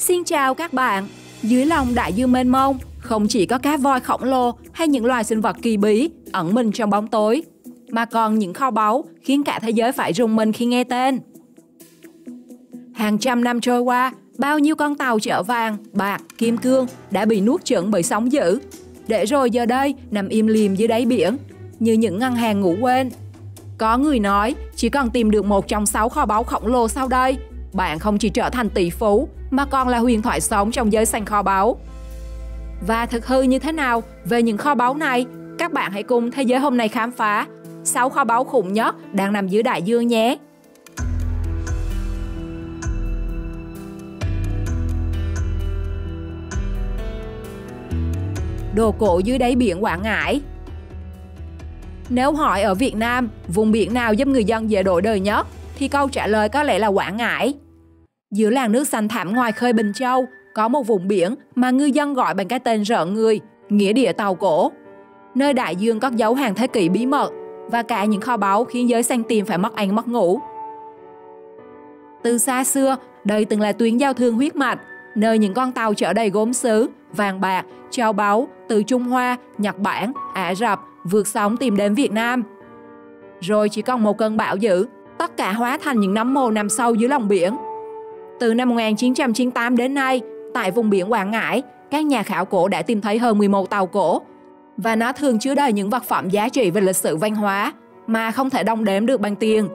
Xin chào các bạn! Dưới lòng đại dương mênh mông, không chỉ có cá voi khổng lồ hay những loài sinh vật kỳ bí ẩn mình trong bóng tối, mà còn những kho báu khiến cả thế giới phải rùng mình khi nghe tên. Hàng trăm năm trôi qua, bao nhiêu con tàu chở vàng, bạc, kim cương đã bị nuốt chửng bởi sóng dữ, để rồi giờ đây nằm im lìm dưới đáy biển, như những ngân hàng ngủ quên. Có người nói chỉ cần tìm được một trong 6 kho báu khổng lồ sau đây, bạn không chỉ trở thành tỷ phú mà còn là huyền thoại sống trong giới săn kho báu. Và thực hư như thế nào về những kho báu này? Các bạn hãy cùng Thế giới hôm nay khám phá 6 kho báu khủng nhất đang nằm dưới đại dương nhé! Đồ cổ dưới đáy biển Quảng Ngãi. Nếu hỏi ở Việt Nam, vùng biển nào giúp người dân dễ đổi đời nhất, thì câu trả lời có lẽ là Quảng Ngãi. Giữa làn nước xanh thẳm ngoài khơi Bình Châu, có một vùng biển mà ngư dân gọi bằng cái tên rợn người, nghĩa địa tàu cổ. Nơi đại dương cất giấu hàng thế kỷ bí mật và cả những kho báu khiến giới săn tìm phải mất ăn mất ngủ. Từ xa xưa, đây từng là tuyến giao thương huyết mạch, nơi những con tàu chở đầy gốm sứ, vàng bạc, châu báu từ Trung Hoa, Nhật Bản, Ả Rập vượt sóng tìm đến Việt Nam. Rồi chỉ còn một cơn bão dữ, tất cả hóa thành những nấm mồ nằm sâu dưới lòng biển. Từ năm 1998 đến nay, tại vùng biển Quảng Ngãi, các nhà khảo cổ đã tìm thấy hơn 11 tàu cổ, và nó thường chứa đầy những vật phẩm giá trị về lịch sử văn hóa mà không thể đong đếm được bằng tiền.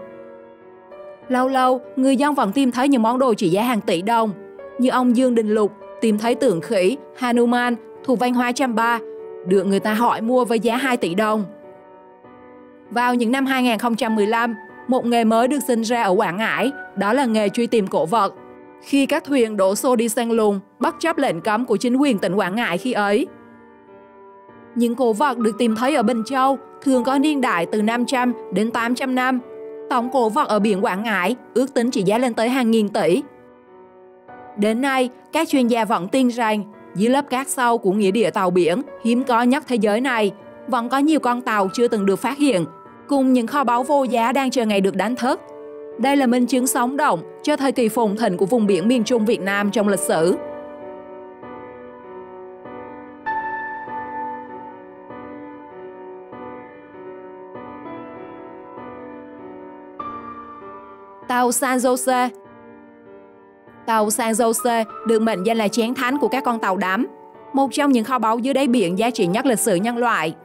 Lâu lâu, người dân vẫn tìm thấy những món đồ trị giá hàng tỷ đồng, như ông Dương Đình Lục tìm thấy tượng khỉ Hanuman thuộc văn hóa Champa, được người ta hỏi mua với giá 2 tỷ đồng. Vào những năm 2015, một nghề mới được sinh ra ở Quảng Ngãi, đó là nghề truy tìm cổ vật. Khi các thuyền đổ xô đi săn lùng, bất chấp lệnh cấm của chính quyền tỉnh Quảng Ngãi khi ấy. Những cổ vật được tìm thấy ở Bình Châu thường có niên đại từ 500 đến 800 năm. Tổng cổ vật ở biển Quảng Ngãi ước tính trị giá lên tới hàng nghìn tỷ. Đến nay, các chuyên gia vẫn tin rằng dưới lớp cát sâu của nghĩa địa tàu biển hiếm có nhất thế giới này, vẫn có nhiều con tàu chưa từng được phát hiện, cùng những kho báu vô giá đang chờ ngày được đánh thức. Đây là minh chứng sống động cho thời kỳ phồn thịnh của vùng biển miền Trung Việt Nam trong lịch sử. Tàu San Jose. Tàu San Jose được mệnh danh là chén thánh của các con tàu đắm, một trong những kho báu dưới đáy biển giá trị nhất lịch sử nhân loại.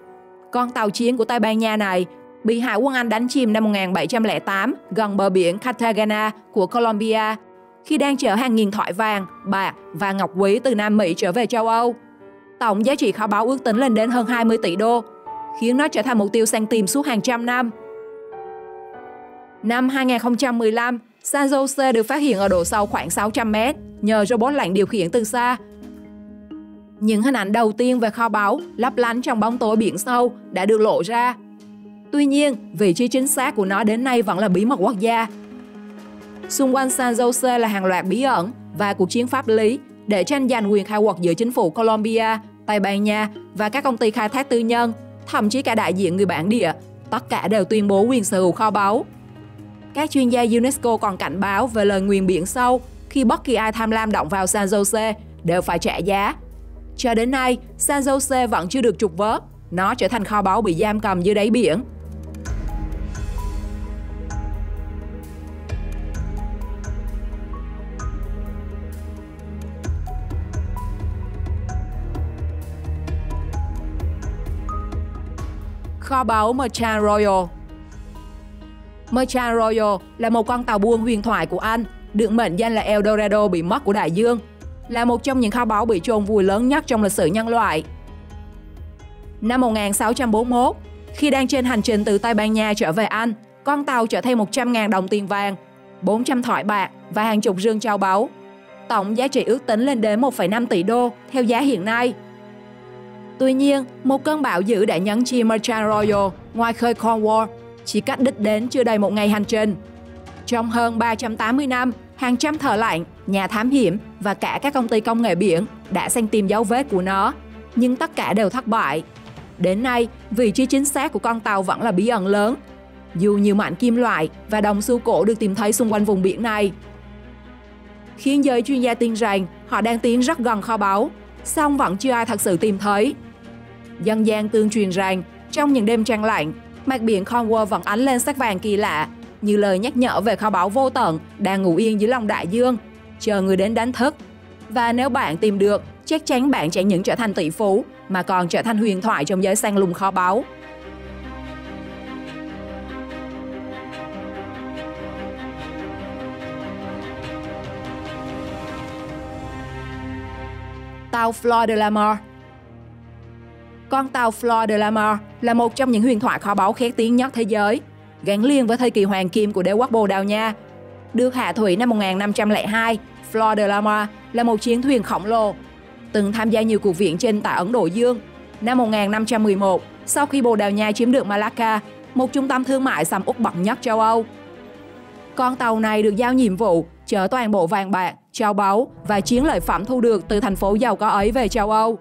Con tàu chiến của Tây Ban Nha này bị Hải quân Anh đánh chìm năm 1708 gần bờ biển Cartagena của Colombia khi đang chở hàng nghìn thỏi vàng, bạc và ngọc quý từ Nam Mỹ trở về châu Âu. Tổng giá trị kho báu ước tính lên đến hơn 20 tỷ đô, khiến nó trở thành mục tiêu săn tìm suốt hàng trăm năm. Năm 2015, San Jose được phát hiện ở độ sâu khoảng 600 mét nhờ robot lặn điều khiển từ xa. Những hình ảnh đầu tiên về kho báu lấp lánh trong bóng tối biển sâu đã được lộ ra. Tuy nhiên, vị trí chính xác của nó đến nay vẫn là bí mật quốc gia. Xung quanh San Jose là hàng loạt bí ẩn và cuộc chiến pháp lý để tranh giành quyền khai quật giữa chính phủ Colombia, Tây Ban Nha và các công ty khai thác tư nhân, thậm chí cả đại diện người bản địa, tất cả đều tuyên bố quyền sở hữu kho báu. Các chuyên gia UNESCO còn cảnh báo về lời nguyền biển sâu khi bất kỳ ai tham lam động vào San Jose đều phải trả giá. Cho đến nay, San Jose vẫn chưa được trục vớt, nó trở thành kho báu bị giam cầm dưới đáy biển. Kho báu Merchant Royal. Merchant Royal là một con tàu buôn huyền thoại của Anh, được mệnh danh là El Dorado bị mất của đại dương, là một trong những kho báu bị chôn vùi lớn nhất trong lịch sử nhân loại. Năm 1641, khi đang trên hành trình từ Tây Ban Nha trở về Anh, con tàu chở theo 100.000 đồng tiền vàng, 400 thỏi bạc và hàng chục rương châu báu. Tổng giá trị ước tính lên đến 1,5 tỷ đô theo giá hiện nay. Tuy nhiên, một cơn bão dữ đã nhấn chìm Merchant Royal ngoài khơi Cornwall, chỉ cách đích đến chưa đầy một ngày hành trình. Trong hơn 380 năm, hàng trăm thợ lặn, nhà thám hiểm và cả các công ty công nghệ biển đã săn tìm dấu vết của nó, nhưng tất cả đều thất bại. Đến nay, vị trí chính xác của con tàu vẫn là bí ẩn lớn, dù nhiều mảnh kim loại và đồng xu cổ được tìm thấy xung quanh vùng biển này. khiến giới chuyên gia tin rằng họ đang tiến rất gần kho báu, song vẫn chưa ai thật sự tìm thấy. Dân gian tương truyền rằng trong những đêm trăng lạnh, mặt biển Cornwall vẫn ánh lên sắc vàng kỳ lạ, như lời nhắc nhở về kho báu vô tận đang ngủ yên dưới lòng đại dương, chờ người đến đánh thức. Và nếu bạn tìm được, chắc chắn bạn chẳng những trở thành tỷ phú mà còn trở thành huyền thoại trong giới săn lùng kho báu. Tàu Fleur de la Mer. Con tàu Fleur de la Mer là một trong những huyền thoại kho báu khét tiếng nhất thế giới, gắn liền với thời kỳ hoàng kim của đế quốc Bồ Đào Nha. Được hạ thủy năm 1502, Fleur de la Mer là một chiến thuyền khổng lồ, từng tham gia nhiều cuộc viễn chinh tại Ấn Độ Dương. Năm 1511, sau khi Bồ Đào Nha chiếm được Malacca, một trung tâm thương mại sầm uất bậc nhất châu Âu, con tàu này được giao nhiệm vụ chở toàn bộ vàng bạc, châu báu và chiến lợi phẩm thu được từ thành phố giàu có ấy về châu Âu.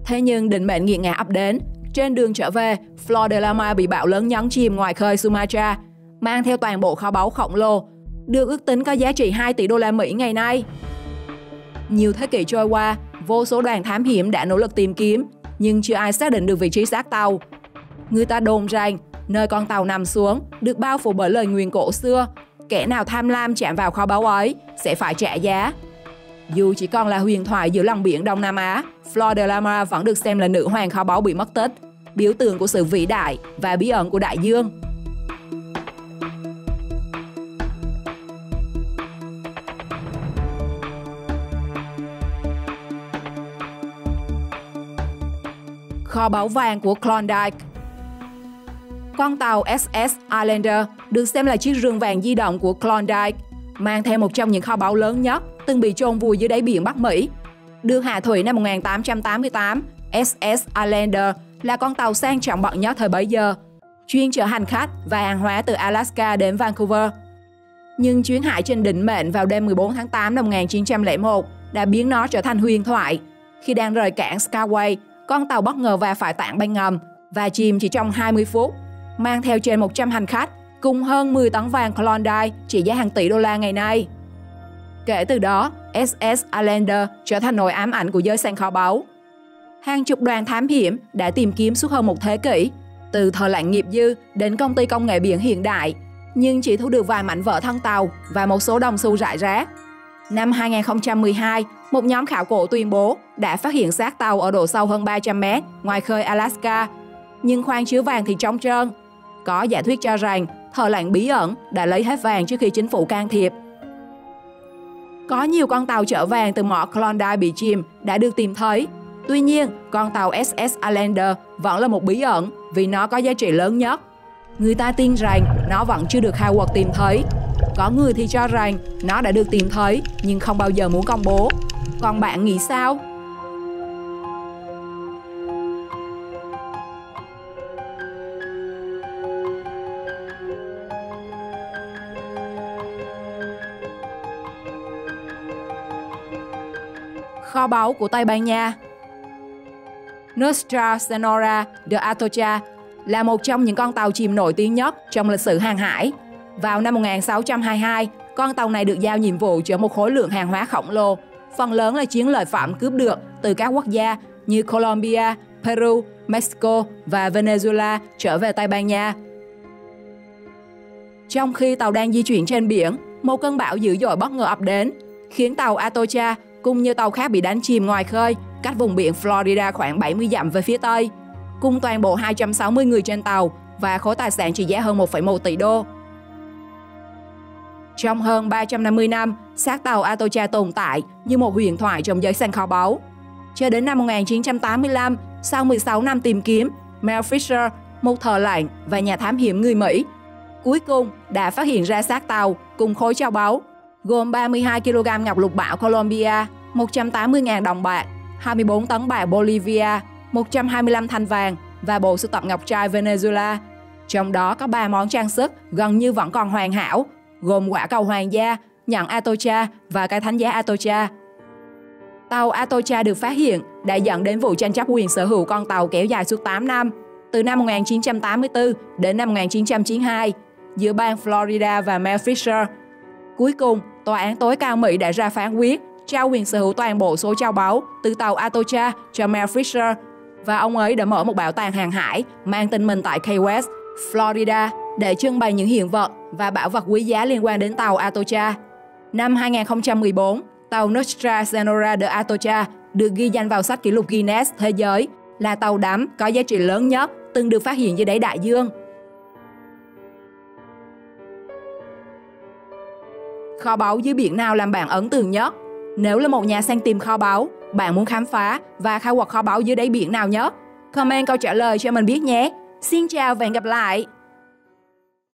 Thế nhưng định mệnh nghiệt ngã ập đến. Trên đường trở về, Fleur de la Mer bị bão lớn nhấn chìm ngoài khơi Sumatra, mang theo toàn bộ kho báu khổng lồ, được ước tính có giá trị 2 tỷ đô la Mỹ ngày nay. Nhiều thế kỷ trôi qua, vô số đoàn thám hiểm đã nỗ lực tìm kiếm, nhưng chưa ai xác định được vị trí xác tàu. Người ta đồn rằng nơi con tàu nằm xuống được bao phủ bởi lời nguyền cổ xưa: kẻ nào tham lam chạm vào kho báu ấy sẽ phải trả giá. Dù chỉ còn là huyền thoại giữa lòng biển Đông Nam Á, Fleur de la Mer vẫn được xem là nữ hoàng kho báu bị mất tích, biểu tượng của sự vĩ đại và bí ẩn của đại dương. Kho báu vàng của Klondike. Con tàu SS Islander được xem là chiếc rừng vàng di động của Klondike, mang theo một trong những kho báu lớn nhất từng bị chôn vùi dưới đáy biển Bắc Mỹ. Được hạ thủy năm 1888, SS Islander là con tàu sang trọng bậc nhất thời bấy giờ, chuyên chở hành khách và hàng hóa từ Alaska đến Vancouver. Nhưng chuyến hải trình định mệnh vào đêm 14 tháng 8 năm 1901 đã biến nó trở thành huyền thoại. Khi đang rời cảng Skyway, con tàu bất ngờ va phải tảng băng ngầm và chìm chỉ trong 20 phút, mang theo trên 100 hành khách cùng hơn 10 tấn vàng Klondike trị giá hàng tỷ đô la ngày nay. Kể từ đó, SS Islander trở thành nỗi ám ảnh của giới săn kho báu. Hàng chục đoàn thám hiểm đã tìm kiếm suốt hơn một thế kỷ, từ thợ lặn nghiệp dư đến công ty công nghệ biển hiện đại, nhưng chỉ thu được vài mảnh vỡ thân tàu và một số đồng xu rải rác. Năm 2012, một nhóm khảo cổ tuyên bố đã phát hiện xác tàu ở độ sâu hơn 300 mét ngoài khơi Alaska, nhưng khoang chứa vàng thì trống trơn. Có giả thuyết cho rằng thợ lặn bí ẩn đã lấy hết vàng trước khi chính phủ can thiệp. Có nhiều con tàu chở vàng từ mỏ Klondike bị chìm đã được tìm thấy. Tuy nhiên, con tàu SS Islander vẫn là một bí ẩn vì nó có giá trị lớn nhất. Người ta tin rằng nó vẫn chưa được khai quật tìm thấy. Có người thì cho rằng nó đã được tìm thấy nhưng không bao giờ muốn công bố. Còn bạn nghĩ sao? Kho báu của Tây Ban Nha. Nuestra Senora de Atocha là một trong những con tàu chìm nổi tiếng nhất trong lịch sử hàng hải. Vào năm 1622, con tàu này được giao nhiệm vụ chở một khối lượng hàng hóa khổng lồ, phần lớn là chiến lợi phẩm cướp được từ các quốc gia như Colombia, Peru, Mexico và Venezuela trở về Tây Ban Nha. Trong khi tàu đang di chuyển trên biển, một cơn bão dữ dội bất ngờ ập đến, khiến tàu Atocha cùng nhiều tàu khác bị đánh chìm ngoài khơi, cách vùng biển Florida khoảng 70 dặm về phía tây, cùng toàn bộ 260 người trên tàu và khối tài sản trị giá hơn 1,1 tỷ đô. Trong hơn 350 năm, xác tàu Atocha tồn tại như một huyền thoại trong giới săn kho báu. Cho đến năm 1985, sau 16 năm tìm kiếm, Mel Fisher, một thợ lặn và nhà thám hiểm người Mỹ, cuối cùng đã phát hiện ra xác tàu cùng khối châu báu, gồm 32 kg ngọc lục bảo Colombia, 180.000 đồng bạc, 24 tấn bạc Bolivia, 125 thanh vàng và bộ sưu tập ngọc trai Venezuela. Trong đó có 3 món trang sức gần như vẫn còn hoàn hảo, gồm quả cầu hoàng gia, nhẫn Atocha và cái thánh giá Atocha. Tàu Atocha được phát hiện đã dẫn đến vụ tranh chấp quyền sở hữu con tàu kéo dài suốt 8 năm, từ năm 1984 đến năm 1992, giữa bang Florida và Mel Fisher. Cuối cùng, Tòa án tối cao Mỹ đã ra phán quyết trao quyền sở hữu toàn bộ số châu báu từ tàu Atocha cho Mel Fisher, và ông ấy đã mở một bảo tàng hàng hải mang tên mình tại Key West, Florida để trưng bày những hiện vật và bảo vật quý giá liên quan đến tàu Atocha. Năm 2014, tàu Nostra Senora de Atocha được ghi danh vào sách kỷ lục Guinness Thế giới là tàu đắm có giá trị lớn nhất từng được phát hiện dưới đáy đại dương. Kho báu dưới biển nào làm bạn ấn tượng nhất? Nếu là một nhà săn tìm kho báu, bạn muốn khám phá và khai quật kho báu dưới đáy biển nào nhất? Comment câu trả lời cho mình biết nhé. Xin chào và hẹn gặp lại!